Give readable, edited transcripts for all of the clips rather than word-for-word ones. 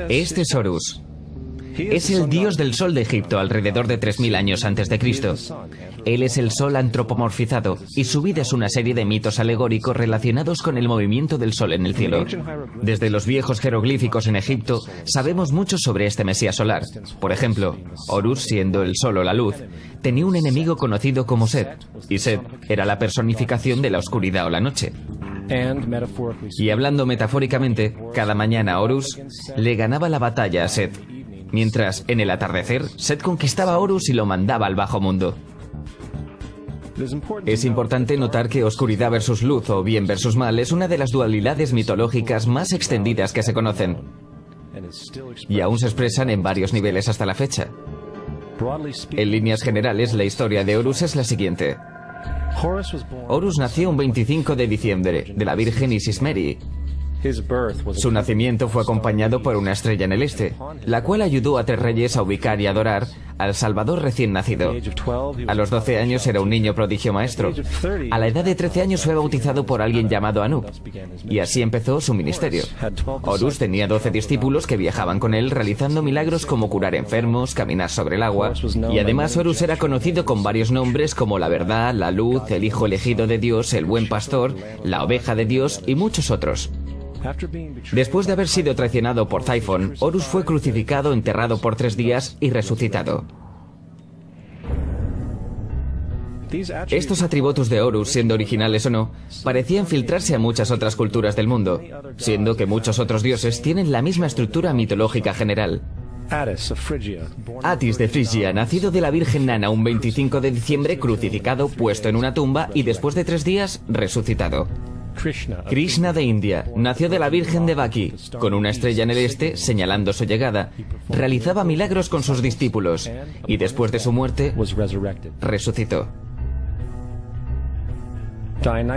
Este es Horus. Es el dios del sol de Egipto alrededor de 3000 años antes de Cristo. Él es el sol antropomorfizado y su vida es una serie de mitos alegóricos relacionados con el movimiento del sol en el cielo. Desde los viejos jeroglíficos en Egipto sabemos mucho sobre este mesías solar. Por ejemplo, Horus, siendo el sol o la luz, tenía un enemigo conocido como Set, y Set era la personificación de la oscuridad o la noche. Y hablando metafóricamente, cada mañana Horus le ganaba la batalla a Set, mientras en el atardecer Set conquistaba a Horus y lo mandaba al bajo mundo. Es importante notar que oscuridad versus luz o bien versus mal es una de las dualidades mitológicas más extendidas que se conocen, y aún se expresan en varios niveles hasta la fecha. En líneas generales, la historia de Horus es la siguiente. Horus nació un 25 de diciembre de la Virgen Isis Meri. Su nacimiento fue acompañado por una estrella en el este, la cual ayudó a 3 reyes a ubicar y adorar al Salvador recién nacido. A los 12 años era un niño prodigio maestro. A la edad de 13 años fue bautizado por alguien llamado Anub, y así empezó su ministerio. Horus tenía 12 discípulos que viajaban con él realizando milagros como curar enfermos, caminar sobre el agua, y además Horus era conocido con varios nombres como la verdad, la luz, el hijo elegido de Dios, el buen pastor, la oveja de Dios y muchos otros. Después de haber sido traicionado por Typhon, Horus fue crucificado, enterrado por 3 días y resucitado. Estos atributos de Horus, siendo originales o no, parecían filtrarse a muchas otras culturas del mundo, siendo que muchos otros dioses tienen la misma estructura mitológica general. Atis de Frigia, nacido de la Virgen Nana un 25 de diciembre, crucificado, puesto en una tumba y después de 3 días, resucitado. Krishna de India, nació de la Virgen de Baki, con una estrella en el este señalando su llegada. Realizaba milagros con sus discípulos y después de su muerte, resucitó.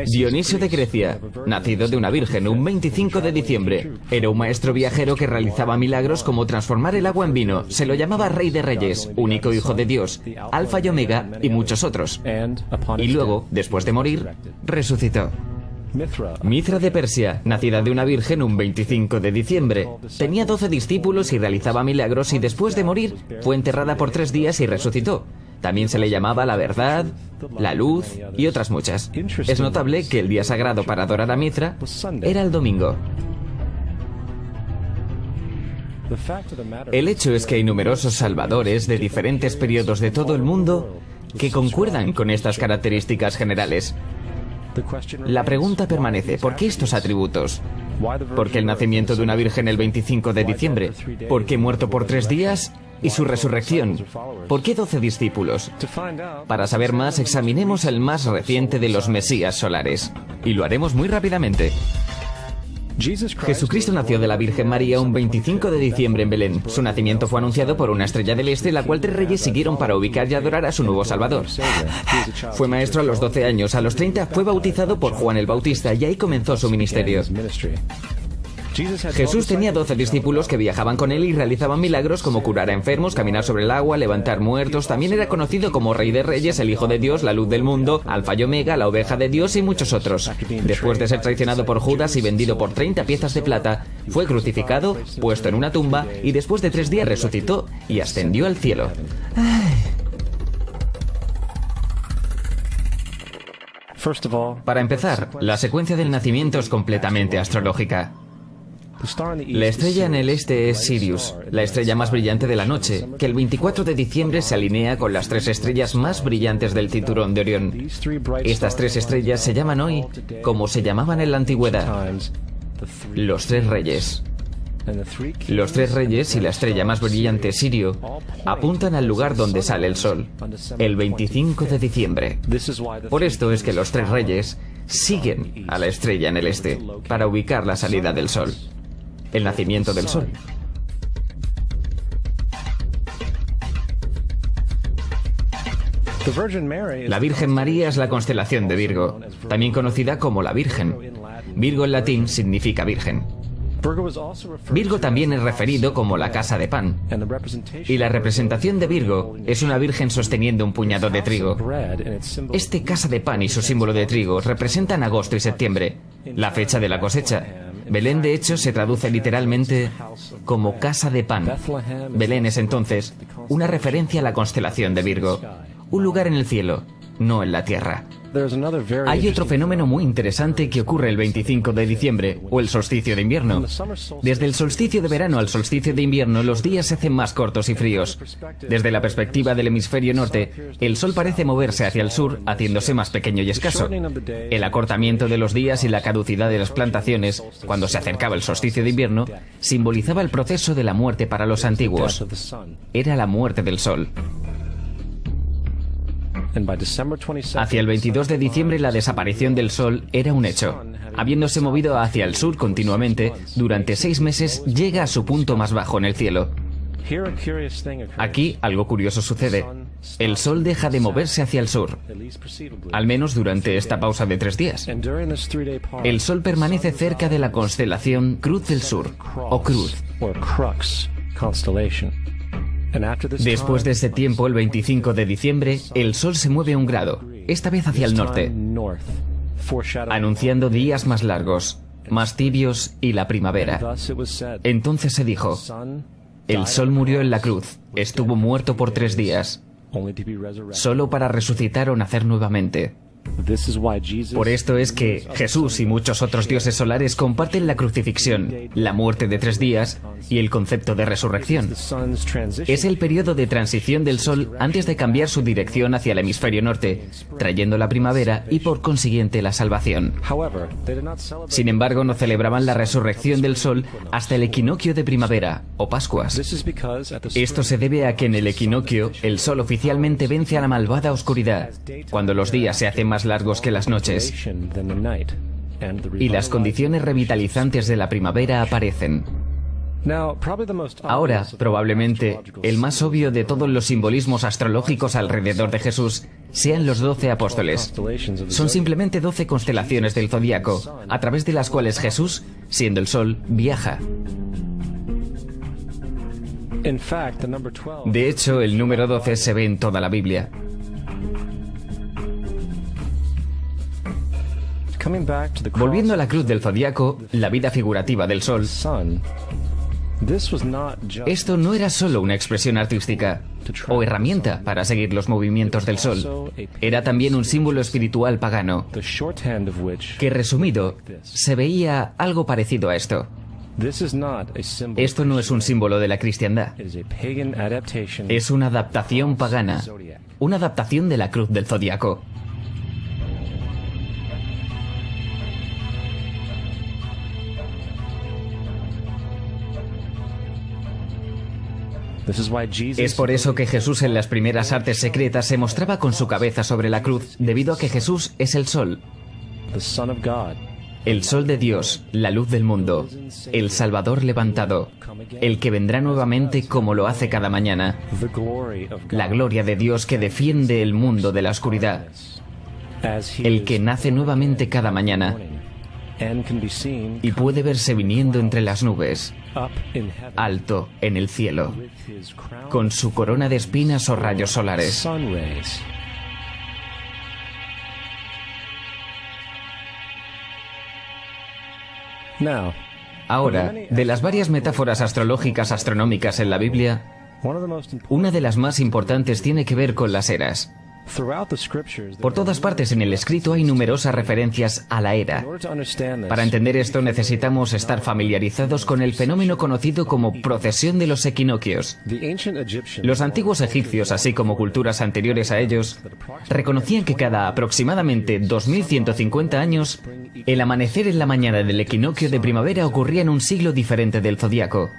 Dionisio de Grecia, nacido de una virgen un 25 de diciembre. Era un maestro viajero que realizaba milagros como transformar el agua en vino. Se lo llamaba Rey de Reyes, único hijo de Dios, Alfa y Omega y muchos otros. Y luego, después de morir, resucitó. Mithra de Persia, nacida de una virgen un 25 de diciembre. Tenía 12 discípulos y realizaba milagros y después de morir fue enterrada por 3 días y resucitó. También se le llamaba la verdad, la luz y otras muchas. Es notable que el día sagrado para adorar a Mithra era el domingo. El hecho es que hay numerosos salvadores de diferentes periodos de todo el mundo que concuerdan con estas características generales. La pregunta permanece, ¿por qué estos atributos? ¿Por qué el nacimiento de una virgen el 25 de diciembre? ¿Por qué muerto por 3 días? ¿Y su resurrección? ¿Por qué 12 discípulos? Para saber más, examinemos el más reciente de los mesías solares. Y lo haremos muy rápidamente. Jesucristo nació de la Virgen María un 25 de diciembre en Belén. Su nacimiento fue anunciado por una estrella del este, la cual 3 reyes siguieron para ubicar y adorar a su nuevo Salvador. Fue maestro a los 12 años, a los 30 fue bautizado por Juan el Bautista y ahí comenzó su ministerio. Jesús tenía 12 discípulos que viajaban con él y realizaban milagros como curar a enfermos, caminar sobre el agua, levantar muertos. También era conocido como Rey de Reyes, el Hijo de Dios, la luz del mundo, Alfa y Omega, la oveja de Dios y muchos otros. Después de ser traicionado por Judas y vendido por 30 piezas de plata, fue crucificado, puesto en una tumba y después de 3 días resucitó y ascendió al cielo. Para empezar, la secuencia del nacimiento es completamente astrológica. La estrella en el este es Sirius, la estrella más brillante de la noche, que el 24 de diciembre se alinea con las 3 estrellas más brillantes del cinturón de Orión. Estas 3 estrellas se llaman hoy, como se llamaban en la antigüedad, los 3 reyes. Los 3 reyes y la estrella más brillante, Sirio, apuntan al lugar donde sale el sol, el 25 de diciembre. Por esto es que los 3 reyes siguen a la estrella en el este, para ubicar la salida del sol, el nacimiento del sol. La Virgen María es la constelación de Virgo, también conocida como la Virgen. Virgo en latín significa virgen. Virgo también es referido como la casa de pan, y la representación de Virgo es una virgen sosteniendo un puñado de trigo. Este casa de pan y su símbolo de trigo representan agosto y septiembre, la fecha de la cosecha. Belén, de hecho, se traduce literalmente como casa de pan. Belén es entonces una referencia a la constelación de Virgo, un lugar en el cielo, no en la tierra. Hay otro fenómeno muy interesante que ocurre el 25 de diciembre, o el solsticio de invierno. Desde el solsticio de verano al solsticio de invierno, los días se hacen más cortos y fríos. Desde la perspectiva del hemisferio norte, el sol parece moverse hacia el sur, haciéndose más pequeño y escaso. El acortamiento de los días y la caducidad de las plantaciones, cuando se acercaba el solsticio de invierno, simbolizaba el proceso de la muerte para los antiguos. Era la muerte del sol. Hacia el 22 de diciembre la desaparición del sol era un hecho. Habiéndose movido hacia el sur continuamente, durante 6 meses llega a su punto más bajo en el cielo. Aquí algo curioso sucede. El sol deja de moverse hacia el sur, al menos durante esta pausa de 3 días. El sol permanece cerca de la constelación Cruz del Sur, o Cruz. Después de ese tiempo, el 25 de diciembre, el sol se mueve 1 grado, esta vez hacia el norte, anunciando días más largos, más tibios y la primavera. Entonces se dijo, el sol murió en la cruz, estuvo muerto por 3 días, solo para resucitar o nacer nuevamente. Por esto es que Jesús y muchos otros dioses solares comparten la crucifixión, la muerte de 3 días y el concepto de resurrección. Es el periodo de transición del Sol antes de cambiar su dirección hacia el hemisferio norte, trayendo la primavera y por consiguiente la salvación. Sin embargo, no celebraban la resurrección del Sol hasta el equinoccio de primavera o Pascuas. Esto se debe a que en el equinoccio el Sol oficialmente vence a la malvada oscuridad, cuando los días se hacen más largos que las noches y las condiciones revitalizantes de la primavera aparecen. Ahora, probablemente, el más obvio de todos los simbolismos astrológicos alrededor de Jesús sean los 12 apóstoles. Son simplemente 12 constelaciones del zodiaco, a través de las cuales Jesús, siendo el Sol, viaja. De hecho, el número 12 se ve en toda la Biblia. Volviendo a la cruz del zodiaco, la vida figurativa del Sol, esto no era solo una expresión artística o herramienta para seguir los movimientos del Sol. Era también un símbolo espiritual pagano, que resumido, se veía algo parecido a esto. Esto no es un símbolo de la cristiandad. Es una adaptación pagana, una adaptación de la cruz del zodiaco. Es por eso que Jesús en las primeras artes secretas se mostraba con su cabeza sobre la cruz, debido a que Jesús es el Sol. El Sol de Dios, la luz del mundo, el Salvador levantado, el que vendrá nuevamente como lo hace cada mañana, la gloria de Dios que defiende el mundo de la oscuridad, el que nace nuevamente cada mañana y puede verse viniendo entre las nubes, alto en el cielo, con su corona de espinas o rayos solares. Ahora, de las varias metáforas astrológicas astronómicas en la Biblia, una de las más importantes tiene que ver con las eras. Por todas partes en el escrito hay numerosas referencias a la era. Para entender esto necesitamos estar familiarizados con el fenómeno conocido como procesión de los equinoccios. Los antiguos egipcios, así como culturas anteriores a ellos, reconocían que cada aproximadamente 2150 años, el amanecer en la mañana del equinoccio de primavera ocurría en un siglo diferente del zodiaco.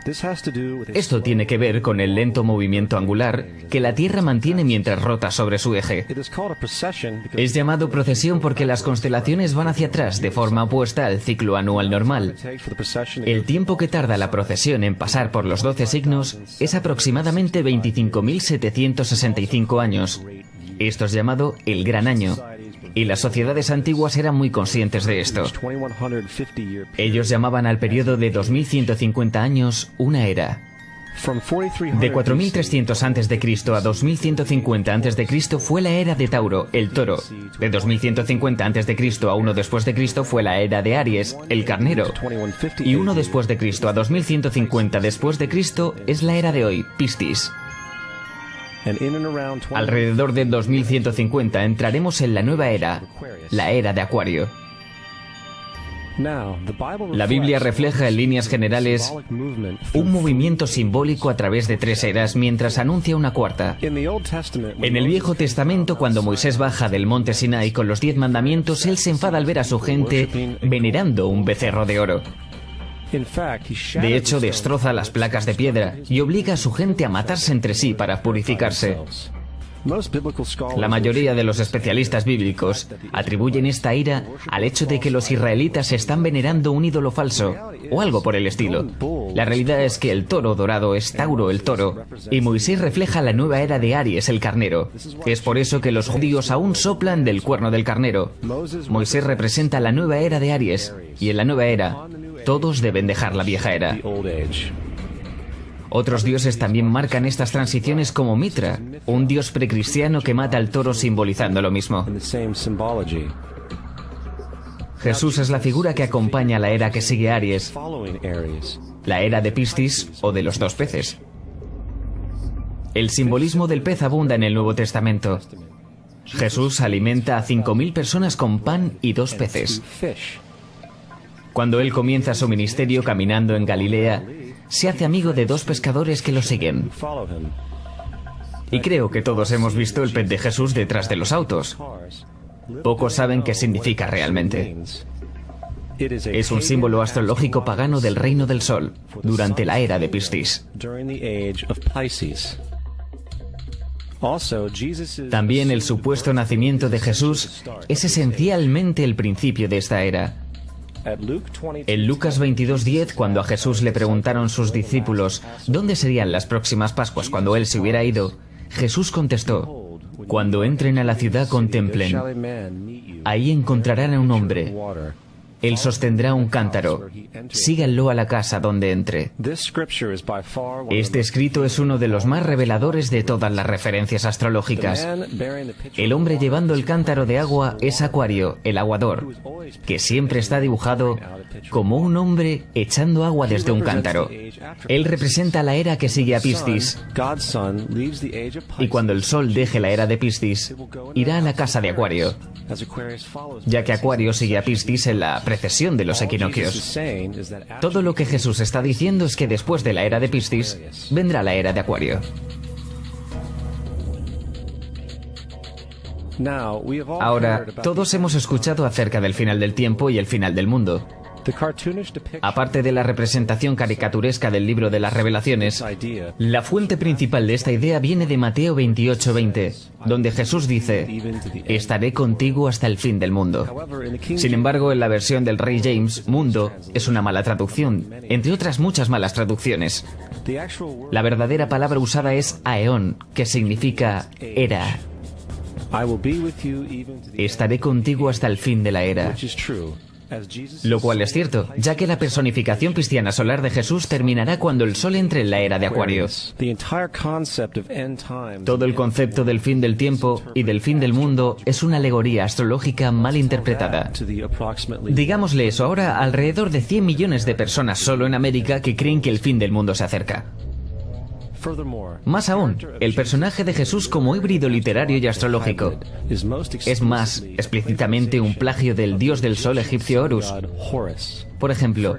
Esto tiene que ver con el lento movimiento angular que la Tierra mantiene mientras rota sobre su eje. Es llamado procesión porque las constelaciones van hacia atrás de forma opuesta al ciclo anual normal. El tiempo que tarda la procesión en pasar por los 12 signos es aproximadamente 25.765 años. Esto es llamado el Gran Año, y las sociedades antiguas eran muy conscientes de esto. Ellos llamaban al periodo de 2150 años una era. De 4300 a.C. a 2150 a.C. fue la era de Tauro, el toro. De 2150 a.C. a 1 después de Cristo fue la era de Aries, el carnero. Y 1 después de Cristo a 2150 después de Cristo es la era de hoy, Piscis. Alrededor de 2150 entraremos en la nueva era, la era de Acuario. La Biblia refleja en líneas generales un movimiento simbólico a través de 3 eras mientras anuncia una cuarta. En el Viejo Testamento, cuando Moisés baja del monte Sinai con los 10 mandamientos, él se enfada al ver a su gente venerando un becerro de oro. De hecho, destroza las placas de piedra y obliga a su gente a matarse entre sí para purificarse. La mayoría de los especialistas bíblicos atribuyen esta ira al hecho de que los israelitas están venerando un ídolo falso, o algo por el estilo. La realidad es que el toro dorado es Tauro, el toro, y Moisés refleja la nueva era de Aries, el carnero. Es por eso que los judíos aún soplan del cuerno del carnero. Moisés representa la nueva era de Aries, y en la nueva era, todos deben dejar la vieja era. Otros dioses también marcan estas transiciones, como Mitra, un dios precristiano que mata al toro simbolizando lo mismo. Jesús es la figura que acompaña a la era que sigue Aries, la era de Piscis o de los 2 peces. El simbolismo del pez abunda en el Nuevo Testamento. Jesús alimenta a 5000 personas con pan y 2 peces. Cuando él comienza su ministerio caminando en Galilea, se hace amigo de 2 pescadores que lo siguen. Y creo que todos hemos visto el pez de Jesús detrás de los autos. Pocos saben qué significa realmente. Es un símbolo astrológico pagano del reino del sol, durante la era de Piscis. También el supuesto nacimiento de Jesús es esencialmente el principio de esta era. En Lucas 22:10, cuando a Jesús le preguntaron sus discípulos dónde serían las próximas Pascuas cuando él se hubiera ido, Jesús contestó: cuando entren a la ciudad contemplen, ahí encontrarán a un hombre. Él sostendrá un cántaro. Síganlo a la casa donde entre. Este escrito es uno de los más reveladores de todas las referencias astrológicas. El hombre llevando el cántaro de agua es Acuario, el aguador, que siempre está dibujado como un hombre echando agua desde un cántaro. Él representa la era que sigue a Piscis. Y cuando el sol deje la era de Piscis, irá a la casa de Acuario, ya que Acuario sigue a Piscis en la precesión de los equinoccios. Todo lo que Jesús está diciendo es que después de la era de Piscis, vendrá la era de Acuario. Ahora, todos hemos escuchado acerca del final del tiempo y el final del mundo. Aparte de la representación caricaturesca del libro de las Revelaciones, la fuente principal de esta idea viene de Mateo 28:20, donde Jesús dice: estaré contigo hasta el fin del mundo. Sin embargo, en la versión del Rey James, mundo es una mala traducción, entre otras muchas malas traducciones. La verdadera palabra usada es aeón, que significa era. Estaré contigo hasta el fin de la era. Lo cual es cierto, ya que la personificación cristiana solar de Jesús terminará cuando el sol entre en la era de Acuario. Todo el concepto del fin del tiempo y del fin del mundo es una alegoría astrológica mal interpretada. Digámosle eso ahora a alrededor de 100 millones de personas solo en América que creen que el fin del mundo se acerca. Más aún, el personaje de Jesús como híbrido literario y astrológico es más explícitamente un plagio del dios del sol egipcio Horus. Por ejemplo,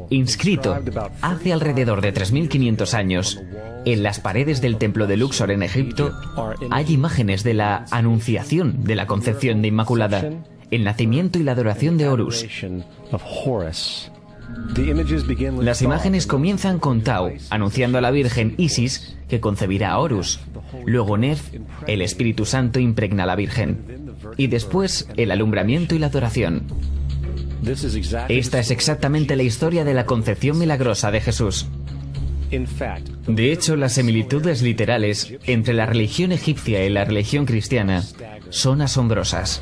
inscrito hace alrededor de 3500 años en las paredes del templo de Luxor en Egipto hay imágenes de la anunciación de la concepción de Inmaculada, el nacimiento y la adoración de Horus. Las imágenes comienzan con Tau, anunciando a la Virgen Isis, que concebirá a Horus. Luego Nef, el Espíritu Santo, impregna a la Virgen. Y después, el alumbramiento y la adoración. Esta es exactamente la historia de la concepción milagrosa de Jesús. De hecho, las similitudes literales entre la religión egipcia y la religión cristiana son asombrosas.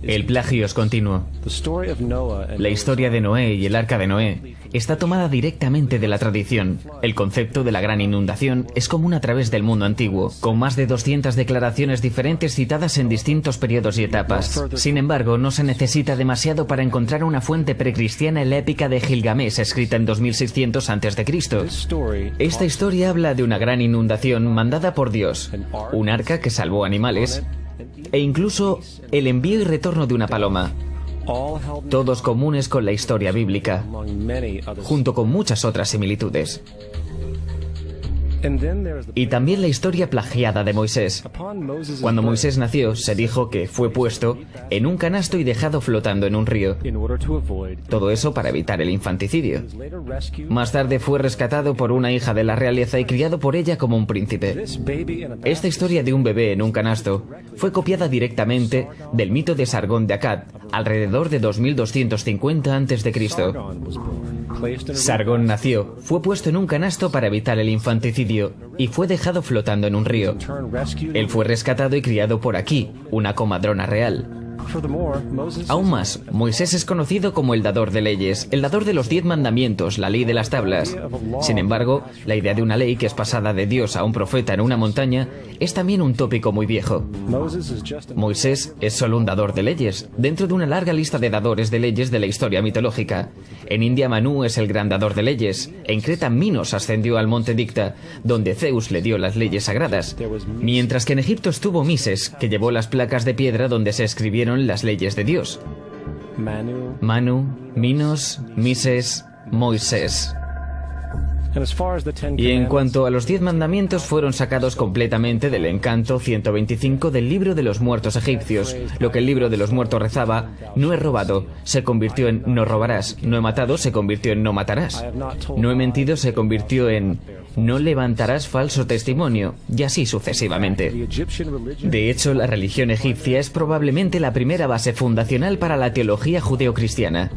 El plagio es continuo. La historia de Noé y el arca de Noé está tomada directamente de la tradición. El concepto de la gran inundación es común a través del mundo antiguo, con más de 200 declaraciones diferentes citadas en distintos periodos y etapas. Sin embargo, no se necesita demasiado para encontrar una fuente precristiana en la épica de Gilgamesh, escrita en 2600 a.C. Esta historia habla de una gran inundación mandada por Dios, un arca que salvó animales e incluso el envío y retorno de una paloma. Todos comunes con la historia bíblica, junto con muchas otras similitudes. Y también la historia plagiada de Moisés. Cuando Moisés nació, se dijo que fue puesto en un canasto y dejado flotando en un río. Todo eso para evitar el infanticidio. Más tarde fue rescatado por una hija de la realeza y criado por ella como un príncipe. Esta historia de un bebé en un canasto fue copiada directamente del mito de Sargón de Akkad, alrededor de 2250 a.C. Sargón nació, fue puesto en un canasto para evitar el infanticidio y fue dejado flotando en un río. Él fue rescatado y criado por Aquí, una comadrona real. Aún más, Moisés es conocido como el dador de leyes, el dador de los 10 mandamientos, la ley de las tablas. Sin embargo, la idea de una ley que es pasada de Dios a un profeta en una montaña es también un tópico muy viejo. Moisés es solo un dador de leyes, dentro de una larga lista de dadores de leyes de la historia mitológica. En India Manú es el gran dador de leyes, en Creta Minos ascendió al monte Dicta, donde Zeus le dio las leyes sagradas, mientras que en Egipto estuvo Mises, que llevó las placas de piedra donde se escribieron las leyes de Dios. Manu, Minos, Mises, Moisés. Y en cuanto a los 10 mandamientos, fueron sacados completamente del encanto 125 del libro de los muertos egipcios. Lo que el libro de los muertos rezaba: no he robado, se convirtió en no robarás. No he matado, se convirtió en no matarás. No he mentido, se convirtió en no levantarás falso testimonio, y así sucesivamente. De hecho, la religión egipcia es probablemente la primera base fundacional para la teología judeocristiana.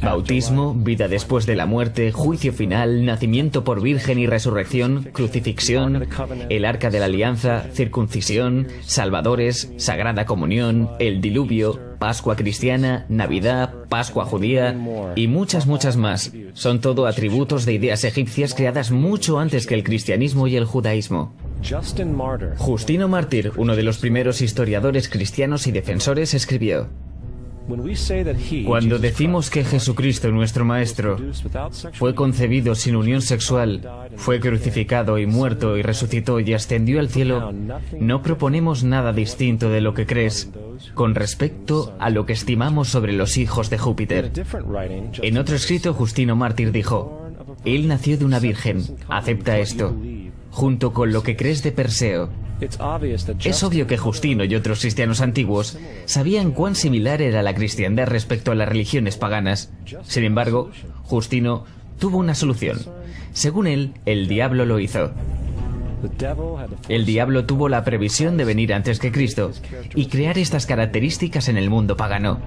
Bautismo, vida después de la muerte, juicio final, nacimiento por virgen y resurrección, crucifixión, el arca de la alianza, circuncisión, salvadores, sagrada comunión, el diluvio, Pascua cristiana, Navidad, Pascua judía y muchas más. Son todo atributos de ideas egipcias creadas mucho antes que el cristianismo y el judaísmo. Justino Mártir, uno de los primeros historiadores cristianos y defensores, escribió: cuando decimos que Jesucristo, nuestro Maestro, fue concebido sin unión sexual, fue crucificado y muerto y resucitó y ascendió al cielo, no proponemos nada distinto de lo que crees con respecto a lo que estimamos sobre los hijos de Júpiter. En otro escrito, Justino Mártir dijo: él nació de una virgen, acepta esto, junto con lo que crees de Perseo. Es obvio que Justino y otros cristianos antiguos sabían cuán similar era la cristiandad respecto a las religiones paganas. Sin embargo, Justino tuvo una solución. Según él, el diablo lo hizo. El diablo tuvo la previsión de venir antes que Cristo y crear estas características en el mundo pagano.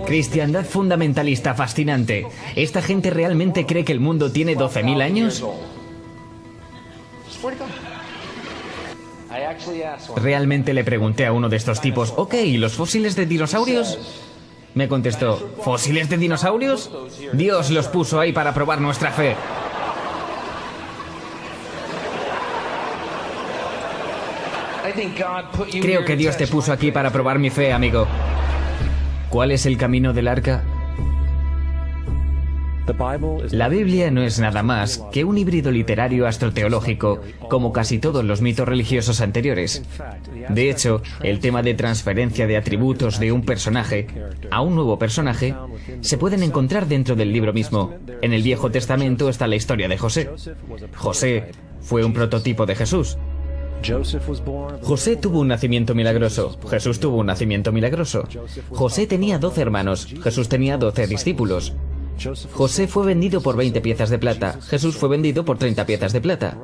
Cristiandad fundamentalista fascinante. ¿Esta gente realmente cree que el mundo tiene 12.000 años? Realmente le pregunté a uno de estos tipos: ok, ¿y los fósiles de dinosaurios? Me contestó: ¿fósiles de dinosaurios? Dios los puso ahí para probar nuestra fe. Creo que Dios te puso aquí para probar mi fe, amigo. ¿Cuál es el camino del arca? La Biblia no es nada más que un híbrido literario astroteológico, como casi todos los mitos religiosos anteriores. De hecho, el tema de transferencia de atributos de un personaje a un nuevo personaje se pueden encontrar dentro del libro mismo. En el Viejo Testamento está la historia de José. José fue un prototipo de Jesús. José tuvo un nacimiento milagroso. Jesús tuvo un nacimiento milagroso. José tenía 12 hermanos. Jesús tenía 12 discípulos. José fue vendido por 20 piezas de plata. Jesús fue vendido por 30 piezas de plata.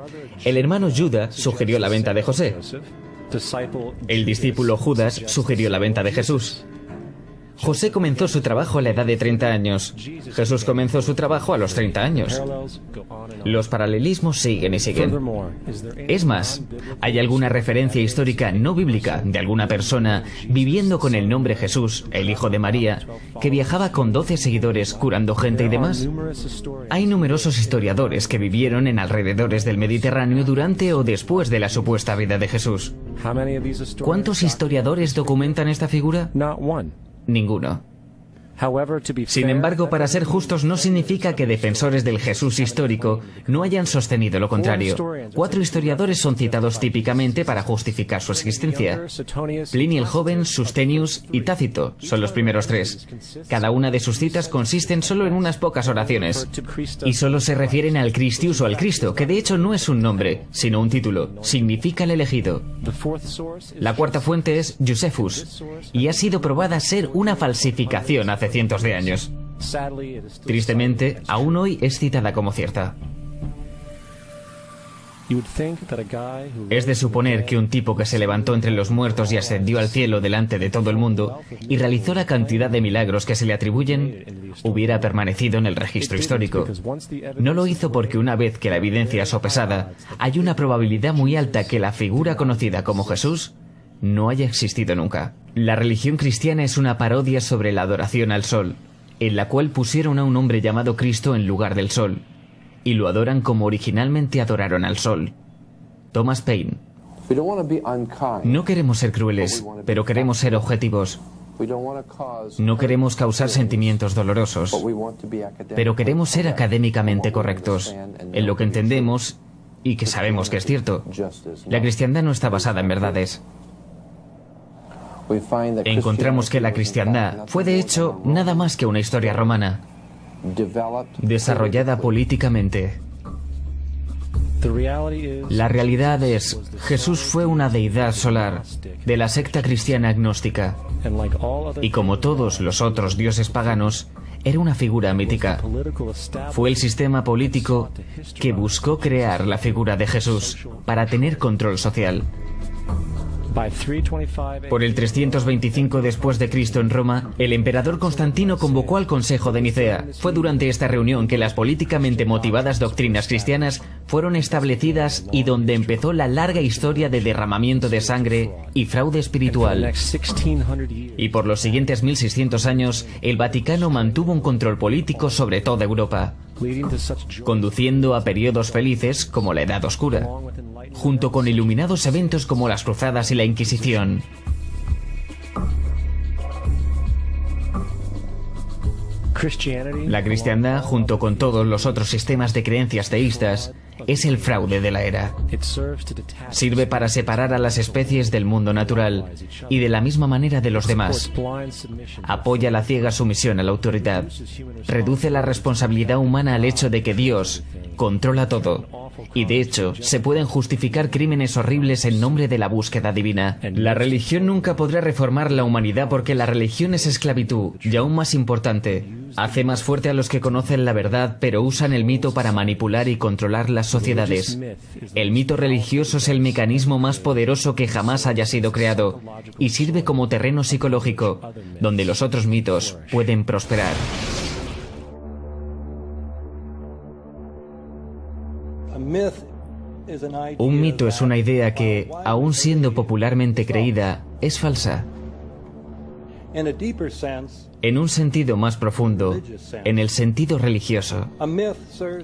El hermano Judas sugirió la venta de José. El discípulo Judas sugirió la venta de Jesús. José comenzó su trabajo a la edad de 30 años. Jesús comenzó su trabajo a los 30 años. Los paralelismos siguen y siguen. Es más, ¿hay alguna referencia histórica no bíblica de alguna persona viviendo con el nombre Jesús, el hijo de María, que viajaba con 12 seguidores curando gente y demás? Hay numerosos historiadores que vivieron en alrededores del Mediterráneo durante o después de la supuesta vida de Jesús. ¿Cuántos historiadores documentan esta figura? Ninguno. Sin embargo, para ser justos no significa que defensores del Jesús histórico no hayan sostenido lo contrario. 4 historiadores son citados típicamente para justificar su existencia. Plinio el Joven, Sustenius y Tácito son los primeros 3. Cada una de sus citas consisten solo en unas pocas oraciones. Y solo se refieren al Christus o al Cristo, que de hecho no es un nombre, sino un título. Significa el elegido. La cuarta fuente es Josephus, y ha sido probada ser una falsificación hace cientos de años. Tristemente, aún hoy es citada como cierta. Es de suponer que un tipo que se levantó entre los muertos y ascendió al cielo delante de todo el mundo y realizó la cantidad de milagros que se le atribuyen, hubiera permanecido en el registro histórico. No lo hizo porque una vez que la evidencia es sopesada, hay una probabilidad muy alta que la figura conocida como Jesús no haya existido nunca. La religión cristiana es una parodia sobre la adoración al sol, en la cual pusieron a un hombre llamado Cristo en lugar del sol, y lo adoran como originalmente adoraron al sol. Thomas Paine. No queremos ser crueles, pero queremos ser objetivos. No queremos causar sentimientos dolorosos, pero queremos ser académicamente correctos en lo que entendemos y que sabemos que es cierto. La cristiandad no está basada en verdades. Encontramos que la cristiandad fue de hecho nada más que una historia romana, desarrollada políticamente. La realidad es, Jesús fue una deidad solar de la secta cristiana agnóstica, y como todos los otros dioses paganos, era una figura mítica. Fue el sistema político que buscó crear la figura de Jesús para tener control social. Por el 325 después de Cristo en Roma, el emperador Constantino convocó al Consejo de Nicea. Fue durante esta reunión que las políticamente motivadas doctrinas cristianas fueron establecidas y donde empezó la larga historia de derramamiento de sangre y fraude espiritual. Y por los siguientes 1600 años, el Vaticano mantuvo un control político sobre toda Europa, conduciendo a periodos felices como la Edad Oscura, junto con iluminados eventos como las Cruzadas y la Inquisición. La cristiandad, junto con todos los otros sistemas de creencias teístas, es el fraude de la era. Sirve para separar a las especies del mundo natural y de la misma manera de los demás. Apoya la ciega sumisión a la autoridad. Reduce la responsabilidad humana al hecho de que Dios controla todo. Y de hecho, se pueden justificar crímenes horribles en nombre de la búsqueda divina. La religión nunca podrá reformar la humanidad porque la religión es esclavitud, y aún más importante, hace más fuerte a los que conocen la verdad pero usan el mito para manipular y controlar las sociedades. El mito religioso es el mecanismo más poderoso que jamás haya sido creado y sirve como terreno psicológico, donde los otros mitos pueden prosperar. Un mito es una idea que, aun siendo popularmente creída, es falsa. En un sentido más profundo, en el sentido religioso,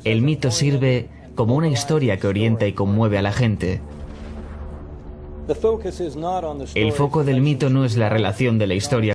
el mito sirve como una historia que orienta y conmueve a la gente. El foco del mito no es la relación de la historia